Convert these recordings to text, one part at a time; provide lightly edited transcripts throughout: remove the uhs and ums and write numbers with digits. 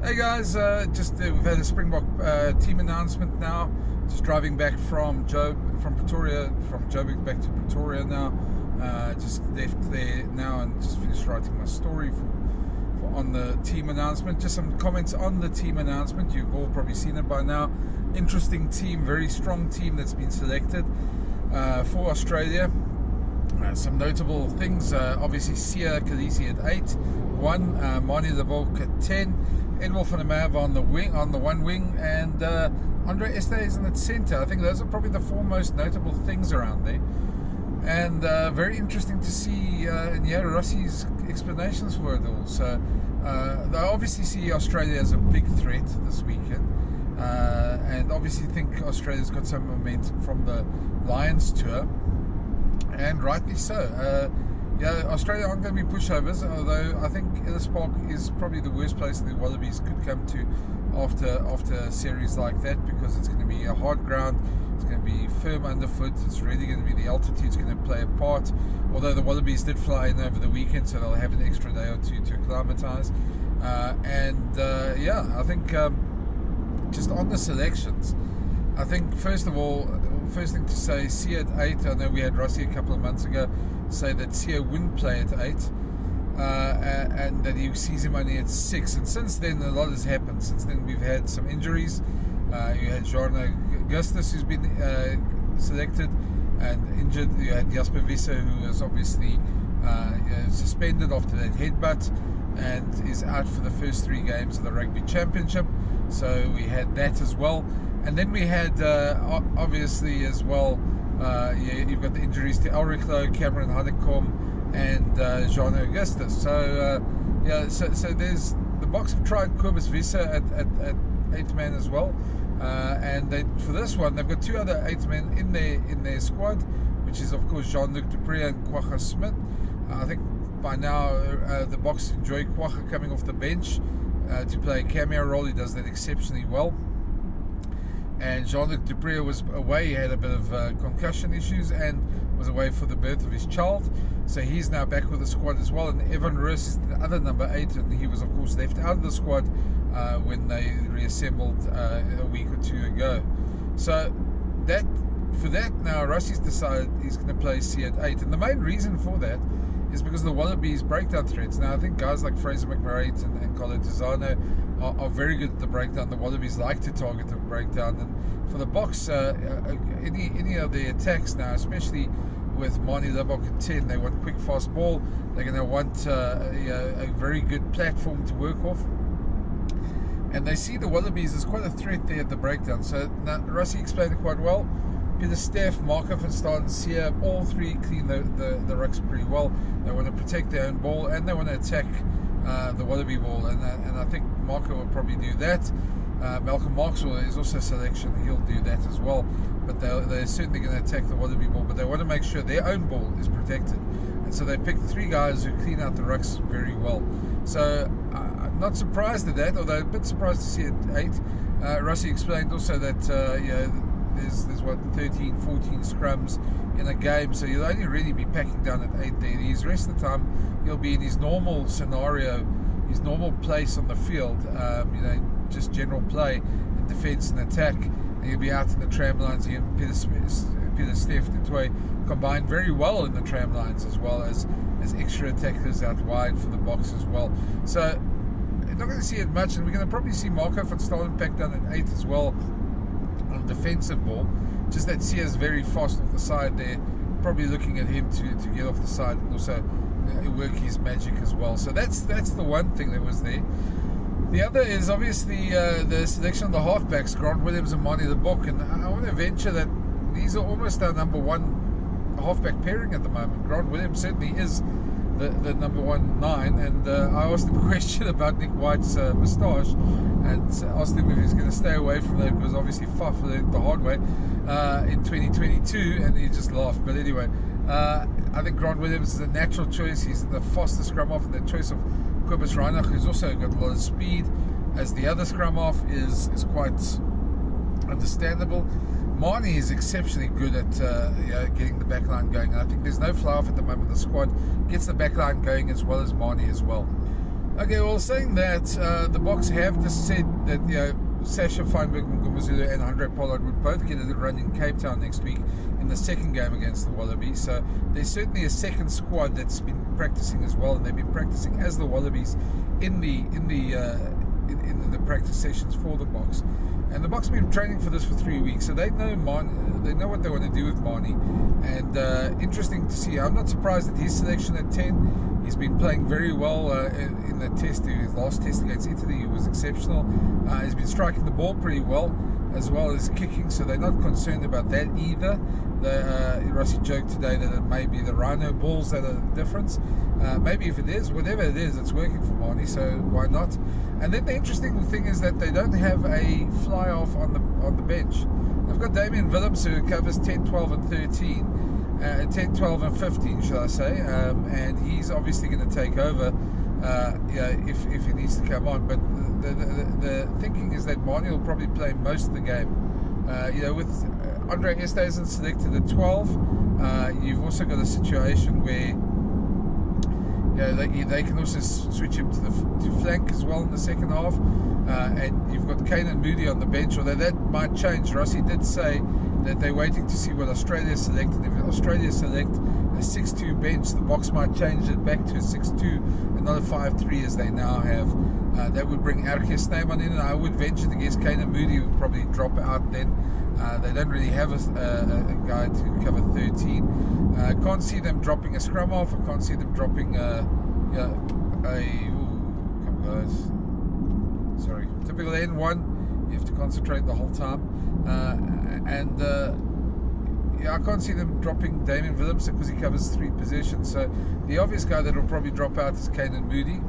Hey guys, we've had a Springbok team announcement now. Just driving back from Pretoria, from Joburg back to Pretoria now. Just left there now and just finished writing my story for on the team announcement. Just some comments on the team announcement. You've all probably seen it by now. Interesting team, very strong team that's been selected for Australia. Some notable things, obviously Sia Khaleesi at 8, 1, Mani the BOK at 10, Edwil van der Merwe on the one wing, and Andre Esterhuizen at centre. I think those are probably the four most notable things around there. And very interesting to see and hear Rossi's explanations for it all. So they obviously see Australia as a big threat this weekend, and obviously think Australia's got some momentum from the Lions tour, and rightly so. Australia aren't going to be pushovers, although I think Ellis Park is probably the worst place the Wallabies could come to after a series like that, because it's going to be a hard ground, it's going to be firm underfoot, it's really going to be the altitude's going to play a part, although the Wallabies did fly in over the weekend, so they'll have an extra day or two to acclimatise. I think just on the selections, I think first thing to say, Sia at 8. I know we had Rossi a couple of months ago say that Sia wouldn't play at 8, and that he sees him only at 6. And since then, a lot has happened. Since then, we've had some injuries. You had Jarno Augustus, who's been selected and injured. You had Jasper Wiese, who was obviously suspended after that headbutt and is out for the first 3 games of the Rugby Championship. So we had that as well. And then we had, obviously, as well, you've got the injuries to Elrichlo, Cameron Hanekom, and Jean Augustus. So there's the Boks have tried Kobus Wiese at 8 man as well. And for this one, they've got 2 other 8 men in their squad, which is, of course, Jean-Luc du Preez and Kwagga Smith. I think by now the Boks enjoy Kwagga coming off the bench to play a cameo role. He does that exceptionally well. And Jean-Luc du Preez was away. He had a bit of concussion issues and was away for the birth of his child. So he's now back with the squad as well. And Evan Roos is the other number 8, and he was, of course, left out of the squad when they reassembled a week or 2 ago. So for that now, Rossi's decided he's going to play Sia at 8. And the main reason for that is because of the Wallabies' breakdown threats. Now, I think guys like Fraser McMurray and Colo Tizano are very good at the breakdown. The Wallabies like to target the breakdown, and for the Boks, any of the attacks now, especially with Mani Lebok at 10, they want quick, fast ball. They're going to want a very good platform to work off, and they see the Wallabies as quite a threat there at the breakdown. So now Rossi explained it quite well. Pieter-Steph, Marco van Staden, and Sia, all 3 clean the rucks pretty well. They want to protect their own ball, and they want to attack the Wallaby ball, and I think Marco will probably do that. Malcolm Maxwell is also a selection, he'll do that as well, but they're certainly going to attack the Wallaby ball, but they want to make sure their own ball is protected, and so they picked 3 guys who clean out the rucks very well. So I'm not surprised at that, although a bit surprised to see it at 8. Rossi explained also that there's what, 13, 14 scrums in a game, so you'll only really be packing down at 8 there. The rest of the time he'll be in his normal scenario, his normal place on the field, just general play in defence and attack, and he'll be out in the tram lines. He and Pieter-Steph du Toit combined very well in the tram lines, as well as extra attackers out wide for the Boks as well. So you're not going to see it much, and we're going to probably see Marco van Staden pack down at 8 as well on defensive ball. Just that Sia's very fast off the side there, probably looking at him to get off the side and also work his magic as well. So that's the one thing that was there. The other is obviously the selection of the halfbacks, Grant Williams and Mani the BOK, and I want to venture that these are almost our number 1 halfback pairing at the moment. Grant Williams certainly is the number 1 9, and I asked him a question about Nick White's moustache, and asked him if he's going to stay away from that, because obviously Faf learned the hard way in 2022, and he just laughed. But anyway, I think Grant Williams is a natural choice. He's the fastest scrum off, and the choice of Kobus Reinach, who's also got a lot of speed as the other scrum off, is quite understandable. Mani is exceptionally good at getting the back line going. I think there's no fly off at the moment. The squad gets the back line going as well as Mani as well. Okay, well, saying that, the Boks have just said that, Sasha Feinberg Mngumazulu and Andre Pollard would both get a run in Cape Town next week in the second game against the Wallabies. So there's certainly a second squad that's been practicing as well, and they've been practicing as the Wallabies in the practice sessions for the Boks. And the Boks have been training for this for 3 weeks, so they know they know what they want to do with Marnie. And interesting to see. I'm not surprised at his selection at 10. He's been playing very well in the test. His last test against Italy, he was exceptional. He's been striking the ball pretty well as kicking, so they're not concerned about that either. Rossi joked today that it may be the Rhino balls that are the difference. Maybe if it is, whatever it is, it's working for Marnie, so why not? And then the interesting thing is that they don't have a fly-half on the bench. They've got Damian Willems, who covers 10, 12 and 13, 10, 12 and 15, shall I say, and he's obviously going to take over if he needs to come on. But the thinking is that Marnie will probably play most of the game. With Andre Esterhuizen selected at 12, you've also got a situation where they can also switch him to flank as well in the second half, and you've got Kane and Moody on the bench, although that might change. Rossi did say that they're waiting to see what Australia selected. If Australia select a 6-2 bench, the Boks might change it back to a 6-2 and not a 5-3 as they now have. That would bring Erke Snyman in, and I would venture to guess Kane and Moody would probably drop out then. They don't really have a guy to cover 13. Can't see them dropping a scrum half. I can't see them dropping typical N1. You have to concentrate the whole time. I can't see them dropping Damian Willems because he covers 3 positions. So the obvious guy that will probably drop out is Kane and Moody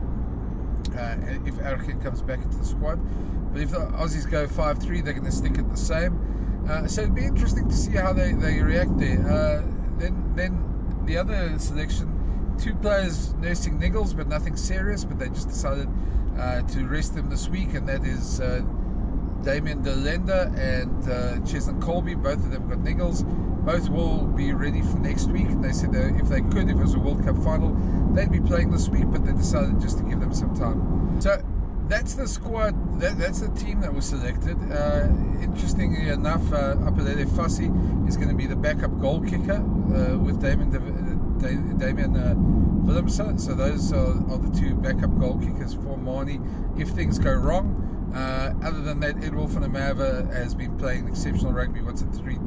if Erke comes back into the squad. But if the Aussies go 5-3, they're going to stick it the same. So it'd be interesting to see how they react there. Then the other selection, 2 players nursing niggles, but nothing serious, but they just decided to rest them this week, and that is Damien de Lende and Chesney Colby. Both of them got niggles. Both will be ready for next week. And they said that if it was a World Cup final, they'd be playing this week, but they decided just to give them some time. So that's the squad. That's the team that was selected. Interestingly enough, Apelele Fassi is going to be the backup goal kicker with Damian Willems. So those are the 2 backup goal kickers for Marnie if things go wrong. Other than that, Ed Wolf van der Merwe has been playing exceptional rugby. What's it, 3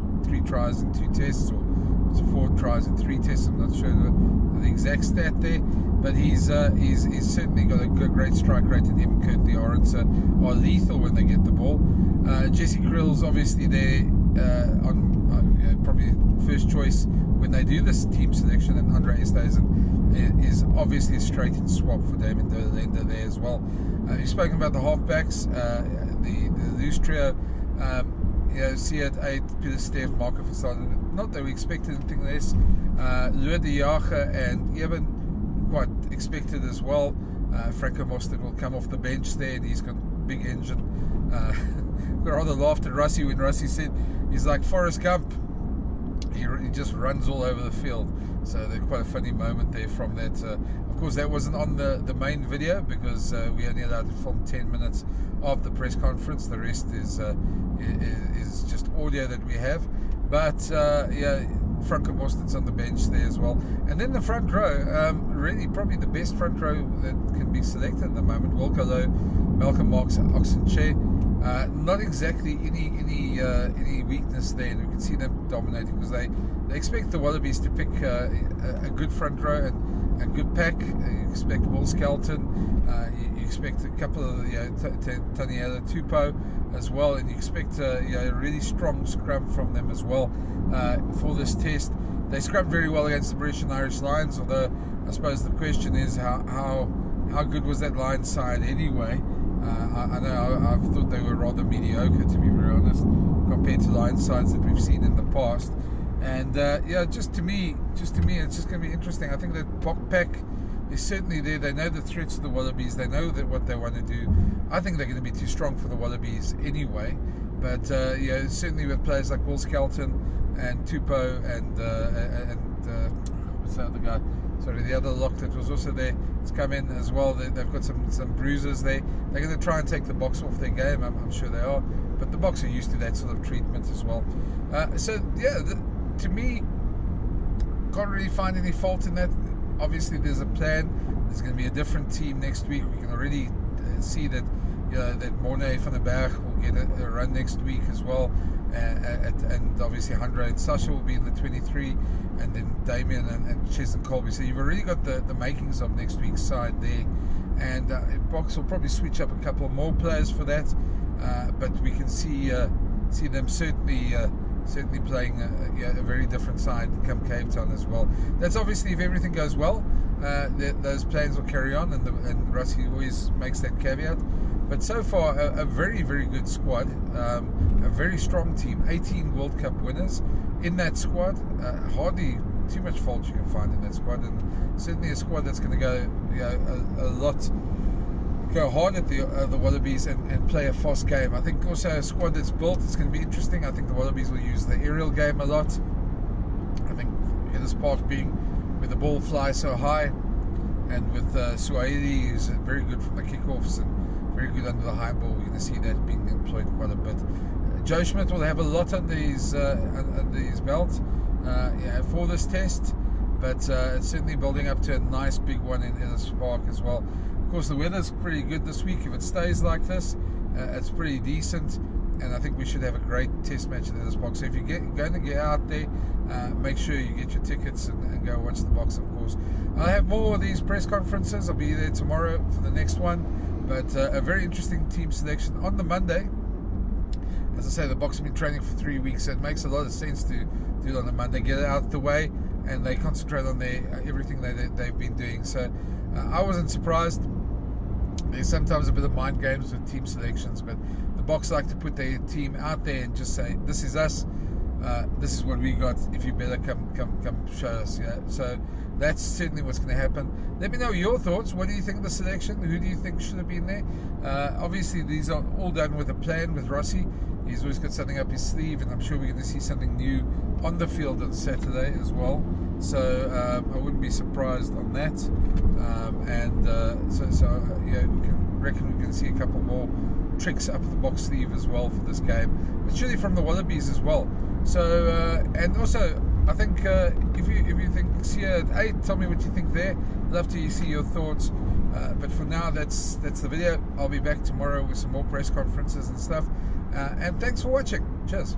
tries and 2 tests, or it's 4 tries and 3 tests? I'm not sure the exact stat there, but he's certainly got a great strike rate, and him and Kurt the Orange are lethal when they get the ball. Jesse Krill's obviously there on probably first choice when they do this team selection, and Andre Esterhuizen is obviously a straight-in swap for Damien de Lende there as well. You've spoken about the halfbacks, the loose trio. Siad 8, Peter Steff, Marco Fasada. Not that we expected anything less. Lua de Jager and Eben, quite expected as well. Franco Mostert will come off the bench there, and he's got a big engine. I rather laughed at Rossi when Rossi said he's like Forrest Gump. He just runs all over the field. So there's quite a funny moment there from that. Of course, that wasn't on the main video because we only allowed to film 10 minutes of the press conference. The rest is just audio that we have. But Franco Mostert's on the bench there as well. And then the front row, really probably the best front row that can be selected at the moment. Wilco Low, Malcolm Marx, Oxenchair. Not exactly any weakness there, and we can see them dominating because they expect the Wallabies to pick a good front row and a good pack. You expect Will Skelton, you expect a couple of Taniela Tupou as well, and you expect a really strong scrum from them as well for this test. They scrubbed very well against the British and Irish Lions, although I suppose the question is how good was that Lions side anyway. I know I've thought they were rather mediocre, to be very honest, compared to Lions sides that we've seen in the past. And just to me, it's just going to be interesting. I think that BOK pack is certainly there. They know the threats of the Wallabies. They know that what they want to do. I think they're going to be too strong for the Wallabies anyway. But certainly with players like Will Skelton and Tupou and what's the other guy? sorry, the other lock that was also there, it's come in as well. They've got some bruises there. They're going to try and take the Boks off their game. I'm sure they are, but the Boks are used to that sort of treatment as well. So yeah, to me, can't really find any fault in that. Obviously, there's a plan. There's going to be a different team next week. We can already see that that Mornay van der Berg will get a run next week as well, and obviously Handre and Sasha will be in the 23, and then Damien and Ches and Colby. So you've already got the makings of next week's side there, and Boks will probably switch up a couple more players for that, but we can see them certainly playing a very different side come Cape Town as well. That's obviously if everything goes well. Those plans will carry on, and Rusty always makes that caveat. But so far, a very, very good squad, a very strong team, 18 World Cup winners in that squad. Hardly too much fault you can find in that squad, and certainly a squad that's going to go hard at the Wallabies and play a fast game. I think also a squad that's built, it's going to be interesting. I think the Wallabies will use the aerial game a lot. I think Ellis Park being with the ball fly so high, and with Suhaili, who's very good from the kickoffs and very good under the high ball, we're going to see that being employed quite a bit. Joe Schmidt will have a lot under his belt for this test, but it's certainly building up to a nice big one in Ellis Park as well. Of course, the weather's pretty good this week. If it stays like this, it's pretty decent, and I think we should have a great test match at Ellis Park. So if you're going to get out there, make sure you get your tickets and go watch the Boks, of course. I'll have more of these press conferences. I'll be there tomorrow for the next one, but a very interesting team selection on the Monday. As I say, the Boks have been training for 3 weeks, so it makes a lot of sense to do it on the Monday, get it out of the way, and they concentrate on everything they've been doing. So I wasn't surprised. There's sometimes a bit of mind games with team selections, but the Boks like to put their team out there and just say, this is us, this is what we got, if you better come show us. So that's certainly what's going to happen. Let me know your thoughts. What do you think of the selection? Who do you think should have been there? Obviously these are all done with a plan with Rossi. He's always got something up his sleeve, and I'm sure we're going to see something new on the field on Saturday as well. So I wouldn't be surprised on that. We can see a couple more tricks up the Boks sleeve as well for this game, but surely from the Wallabies as well. So and also I think if you think Sia at 8, tell me what you think there. Love to see your thoughts. But for now, that's the video. I'll be back tomorrow with some more press conferences and stuff. And thanks for watching. Cheers.